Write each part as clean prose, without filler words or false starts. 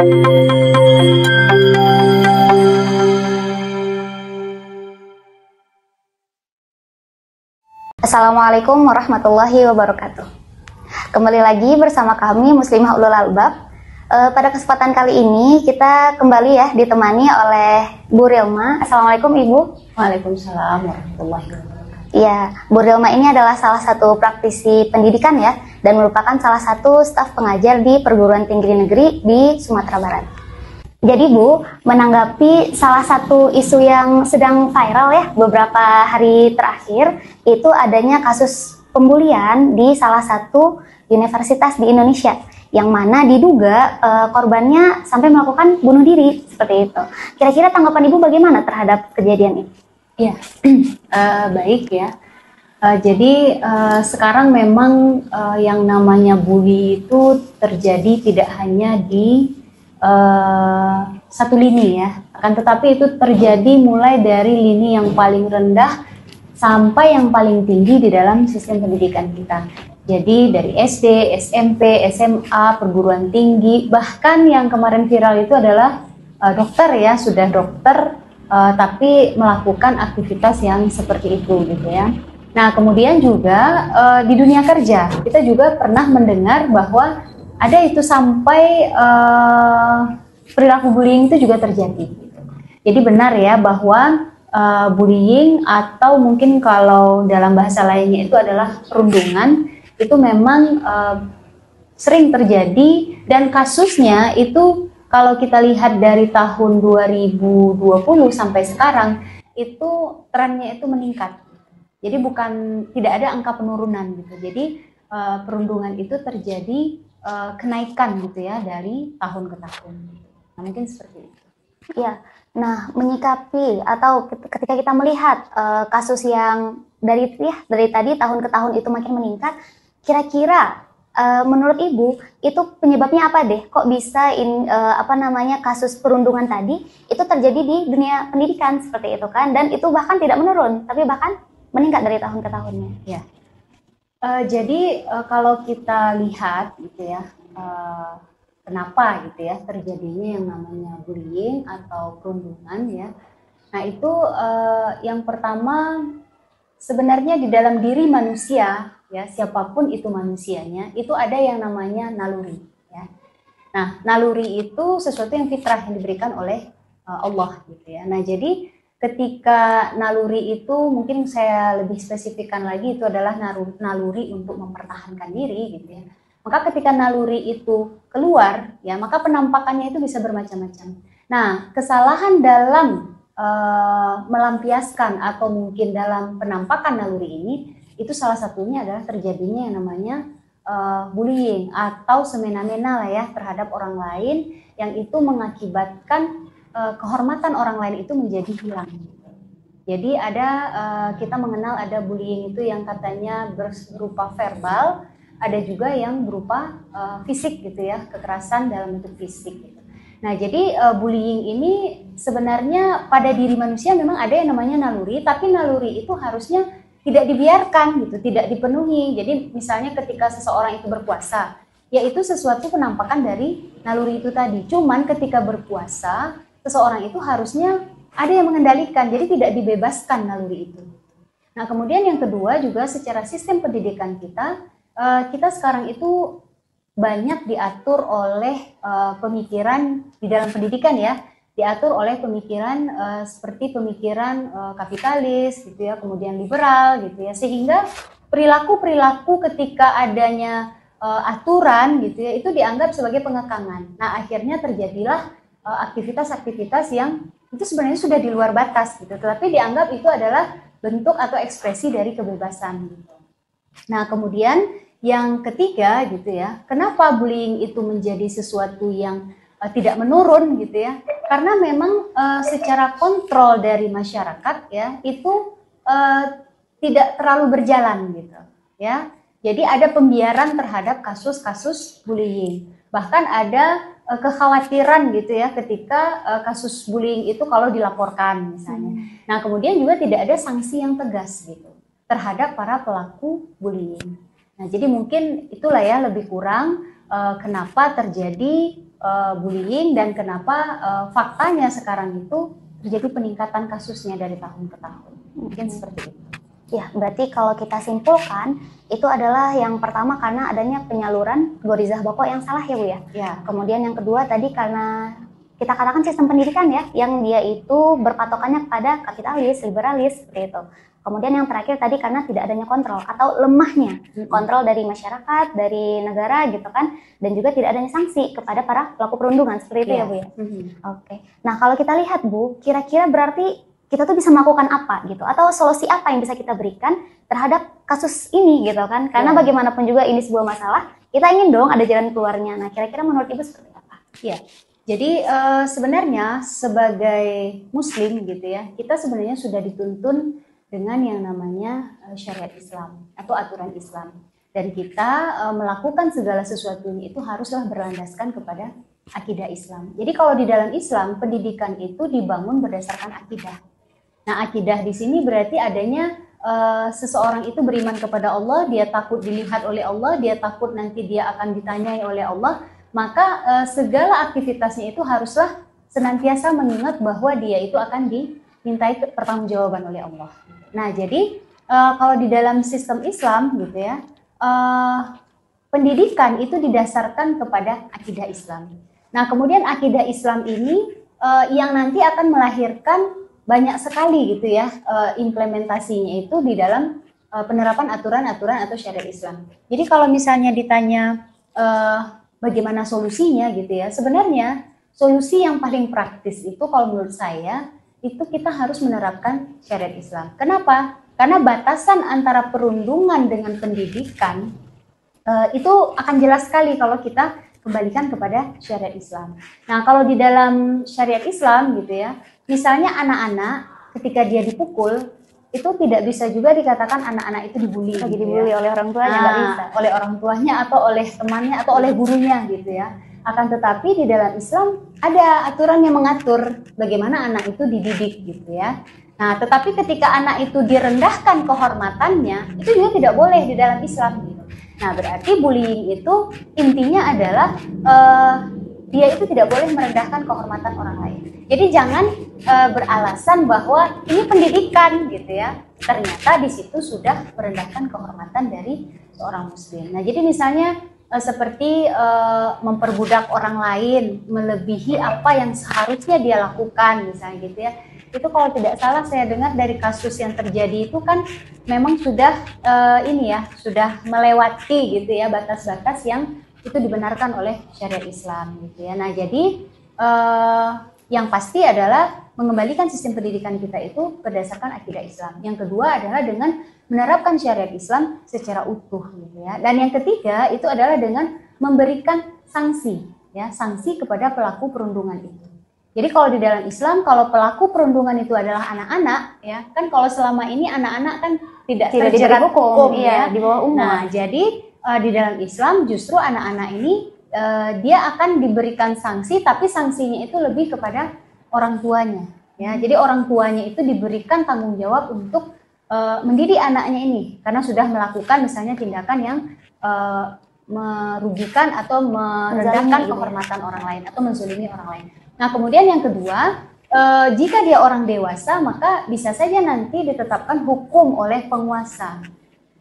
Assalamualaikum warahmatullahi wabarakatuh. Kembali lagi bersama kami Muslimah Ulul Albab. Pada kesempatan kali ini kita kembali ya ditemani oleh Bu Rilma. Assalamualaikum Ibu. Waalaikumsalam warahmatullahi wabarakatuh. Ya, Bu Rilma ini adalah salah satu praktisi pendidikan ya, dan merupakan salah satu staf pengajar di perguruan tinggi negeri di Sumatera Barat. Jadi Bu, menanggapi salah satu isu yang sedang viral ya beberapa hari terakhir, itu adanya kasus pembulian di salah satu universitas di Indonesia, yang mana diduga korbannya sampai melakukan bunuh diri seperti itu. Kira-kira tanggapan Ibu bagaimana terhadap kejadian ini? Ya, baik ya. Jadi sekarang memang yang namanya bully itu terjadi tidak hanya di satu lini ya, akan tetapi itu terjadi mulai dari lini yang paling rendah sampai yang paling tinggi di dalam sistem pendidikan kita. Jadi dari SD, SMP, SMA, perguruan tinggi, bahkan yang kemarin viral itu adalah dokter ya, sudah dokter tapi melakukan aktivitas yang seperti itu gitu ya. Nah kemudian juga di dunia kerja kita juga pernah mendengar bahwa ada itu sampai perilaku bullying itu juga terjadi. Jadi benar ya bahwa bullying atau mungkin kalau dalam bahasa lainnya itu adalah perundungan, itu memang sering terjadi, dan kasusnya itu kalau kita lihat dari tahun 2020 sampai sekarang itu trennya itu meningkat. Jadi tidak ada angka penurunan gitu. Jadi perundungan itu terjadi kenaikan gitu ya dari tahun ke tahun. Nah, mungkin seperti itu. Ya, nah menyikapi atau ketika kita melihat kasus yang dari tadi tahun ke tahun itu makin meningkat, kira-kira menurut Ibu itu penyebabnya apa deh? Kok bisa kasus perundungan tadi itu terjadi di dunia pendidikan seperti itu kan? Dan itu bahkan tidak menurun, tapi bahkan meningkat dari tahun ke tahunnya. Ya. Jadi kalau kita lihat gitu ya, kenapa gitu ya terjadinya yang namanya bullying atau perundungan ya. Nah itu yang pertama sebenarnya di dalam diri manusia ya, siapapun itu manusianya, itu ada yang namanya naluri ya. Nah naluri itu sesuatu yang fitrah yang diberikan oleh Allah gitu ya. Nah jadi ketika naluri itu, mungkin saya lebih spesifikkan lagi, itu adalah naluri untuk mempertahankan diri gitu ya. Maka ketika naluri itu keluar ya, maka penampakannya itu bisa bermacam-macam. Nah, kesalahan dalam melampiaskan atau mungkin dalam penampakan naluri ini, itu salah satunya adalah terjadinya yang namanya bullying atau semena-mena lah ya terhadap orang lain, yang itu mengakibatkan kehormatan orang lain itu menjadi hilang. Jadi kita mengenal ada bullying itu yang katanya berupa verbal, ada juga yang berupa fisik gitu ya, kekerasan dalam bentuk fisik gitu. Nah jadi bullying ini sebenarnya pada diri manusia memang ada yang namanya naluri, tapi naluri itu harusnya tidak dibiarkan gitu, tidak dipenuhi. Jadi misalnya ketika seseorang itu berpuasa, yaitu sesuatu penampakan dari naluri itu tadi. Cuman ketika berpuasa, seseorang itu harusnya ada yang mengendalikan, jadi tidak dibebaskan naluri itu. Nah kemudian yang kedua juga secara sistem pendidikan kita sekarang itu banyak diatur oleh pemikiran di dalam pendidikan ya, diatur oleh pemikiran seperti pemikiran kapitalis gitu ya, kemudian liberal gitu ya, sehingga perilaku-perilaku ketika adanya aturan gitu ya, itu dianggap sebagai pengekangan. Nah akhirnya terjadilah aktivitas-aktivitas yang itu sebenarnya sudah di luar batas gitu, tetapi dianggap itu adalah bentuk atau ekspresi dari kebebasan gitu. Nah kemudian yang ketiga gitu ya, kenapa bullying itu menjadi sesuatu yang tidak menurun gitu ya, karena memang secara kontrol dari masyarakat ya itu tidak terlalu berjalan gitu ya. Jadi ada pembiaran terhadap kasus-kasus bullying, bahkan ada kekhawatiran gitu ya ketika kasus bullying itu kalau dilaporkan misalnya. Nah kemudian juga tidak ada sanksi yang tegas gitu terhadap para pelaku bullying. Nah jadi mungkin itulah ya lebih kurang kenapa terjadi bullying dan kenapa faktanya sekarang itu terjadi peningkatan kasusnya dari tahun ke tahun. Mungkin seperti itu. Ya, berarti kalau kita simpulkan, itu adalah yang pertama karena adanya penyaluran Gorizah Boko yang salah ya Bu ya? Ya. Kemudian yang kedua tadi karena kita katakan sistem pendidikan ya, yang dia itu berpatokannya pada kapitalis, liberalis, seperti itu. Kemudian yang terakhir tadi karena tidak adanya kontrol atau lemahnya kontrol dari masyarakat, dari negara gitu kan, dan juga tidak adanya sanksi kepada para pelaku perundungan, seperti itu ya Bu ya? Oke. Nah kalau kita lihat Bu, kira-kira berarti kita tuh bisa melakukan apa gitu, atau solusi apa yang bisa kita berikan terhadap kasus ini gitu kan, karena bagaimanapun juga ini sebuah masalah, kita ingin dong ada jalan keluarnya. Nah kira-kira menurut Ibu seperti apa? Ya, jadi sebenarnya sebagai Muslim gitu ya, kita sebenarnya sudah dituntun dengan yang namanya syariat Islam atau aturan Islam, dan kita melakukan segala sesuatunya itu haruslah berlandaskan kepada akidah Islam. Jadi kalau di dalam Islam pendidikan itu dibangun berdasarkan akidah. Nah, akidah di sini berarti adanya seseorang itu beriman kepada Allah, dia takut dilihat oleh Allah, dia takut nanti dia akan ditanyai oleh Allah, maka segala aktivitasnya itu haruslah senantiasa mengingat bahwa dia itu akan dimintai pertanggungjawaban oleh Allah. Nah, jadi kalau di dalam sistem Islam gitu ya, pendidikan itu didasarkan kepada akidah Islam. Nah, kemudian akidah Islam ini yang nanti akan melahirkan banyak sekali gitu ya implementasinya itu di dalam penerapan aturan-aturan atau syariat Islam. Jadi kalau misalnya ditanya bagaimana solusinya gitu ya, sebenarnya solusi yang paling praktis itu kalau menurut saya itu kita harus menerapkan syariat Islam. Kenapa? Karena batasan antara perundungan dengan pendidikan itu akan jelas sekali kalau kita kembalikan kepada syariat Islam. Nah, kalau di dalam syariat Islam gitu ya, misalnya anak-anak ketika dia dipukul, itu tidak bisa juga dikatakan anak-anak itu dibully. Lagi gitu dibully oleh orang tuanya, nggak bisa. Oleh orang tuanya atau oleh temannya atau oleh gurunya gitu ya. Akan tetapi di dalam Islam ada aturan yang mengatur bagaimana anak itu dididik gitu ya. Nah, tetapi ketika anak itu direndahkan kehormatannya, itu juga tidak boleh di dalam Islam gitu. Nah, berarti bullying itu intinya adalah dia itu tidak boleh merendahkan kehormatan orang lain. Jadi jangan beralasan bahwa ini pendidikan gitu ya. Ternyata di situ sudah merendahkan kehormatan dari seorang muslim. Nah, jadi misalnya seperti memperbudak orang lain, melebihi apa yang seharusnya dia lakukan misalnya gitu ya. Itu kalau tidak salah saya dengar dari kasus yang terjadi itu kan memang sudah sudah melewati gitu ya batas-batas yang itu dibenarkan oleh syariat Islam gitu ya. Nah, jadi yang pasti adalah mengembalikan sistem pendidikan kita itu berdasarkan akidah Islam. Yang kedua adalah dengan menerapkan syariat Islam secara utuh gitu ya. Dan yang ketiga itu adalah dengan memberikan sanksi ya, sanksi kepada pelaku perundungan itu. Jadi kalau di dalam Islam, kalau pelaku perundungan itu adalah anak-anak, ya kan kalau selama ini anak-anak kan tidak terjerat hukum, ya di bawah umur. Nah, jadi di dalam Islam justru anak-anak ini dia akan diberikan sanksi, tapi sanksinya itu lebih kepada orang tuanya, ya. Jadi orang tuanya itu diberikan tanggung jawab untuk mendidik anaknya ini, karena sudah melakukan misalnya tindakan yang merugikan atau merendahkan kehormatan orang lain atau menzalimi orang lain. Nah, kemudian yang kedua, jika dia orang dewasa, maka bisa saja nanti ditetapkan hukum oleh penguasa.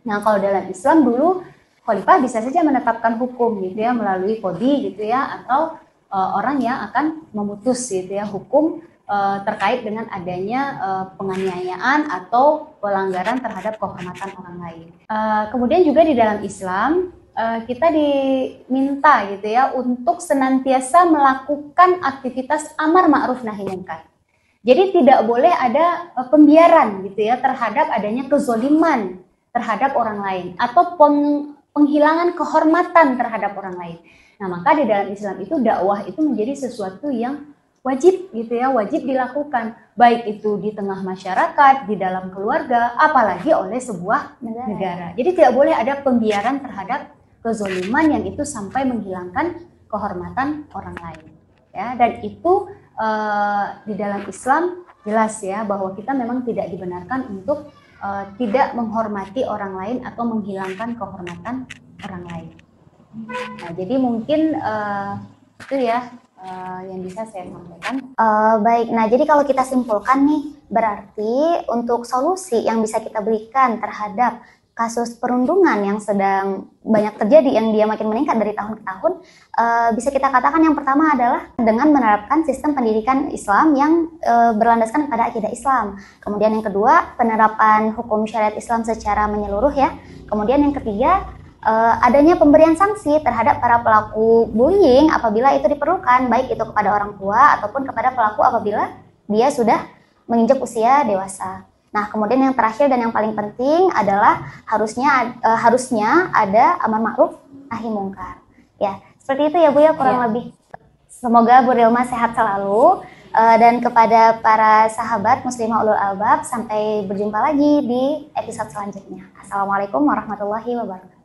Nah, kalau dalam Islam dulu, khalifah bisa saja menetapkan hukum gitu ya, melalui kodi gitu ya, atau orang yang akan memutus gitu ya, hukum terkait dengan adanya penganiayaan atau pelanggaran terhadap kehormatan orang lain. Kemudian juga di dalam Islam, kita diminta gitu ya untuk senantiasa melakukan aktivitas amar ma'ruf nahi munkar. Jadi tidak boleh ada pembiaran gitu ya terhadap adanya kezoliman terhadap orang lain atau penghilangan kehormatan terhadap orang lain. Nah, maka di dalam Islam itu dakwah itu menjadi sesuatu yang wajib gitu ya, wajib dilakukan, baik itu di tengah masyarakat, di dalam keluarga, apalagi oleh sebuah negara. Jadi tidak boleh ada pembiaran terhadap kezoliman yang itu sampai menghilangkan kehormatan orang lain ya. Dan itu di dalam Islam jelas ya bahwa kita memang tidak dibenarkan untuk tidak menghormati orang lain atau menghilangkan kehormatan orang lain. Nah, jadi mungkin itu ya yang bisa saya sampaikan. Baik, nah jadi kalau kita simpulkan nih, berarti untuk solusi yang bisa kita berikan terhadap kasus perundungan yang sedang banyak terjadi, yang dia makin meningkat dari tahun ke tahun, bisa kita katakan yang pertama adalah dengan menerapkan sistem pendidikan Islam yang berlandaskan pada akidah Islam. Kemudian yang kedua, penerapan hukum syariat Islam secara menyeluruh ya. Kemudian yang ketiga, adanya pemberian sanksi terhadap para pelaku bullying apabila itu diperlukan, baik itu kepada orang tua ataupun kepada pelaku apabila dia sudah menginjak usia dewasa. Nah, kemudian yang terakhir dan yang paling penting adalah harusnya ada amar ma'ruf nahi mungkar. Ya, seperti itu ya Bu ya kurang lebih. Semoga Bu Rilma sehat selalu. Dan kepada para sahabat muslimah ulul albab, sampai berjumpa lagi di episode selanjutnya. Assalamualaikum warahmatullahi wabarakatuh.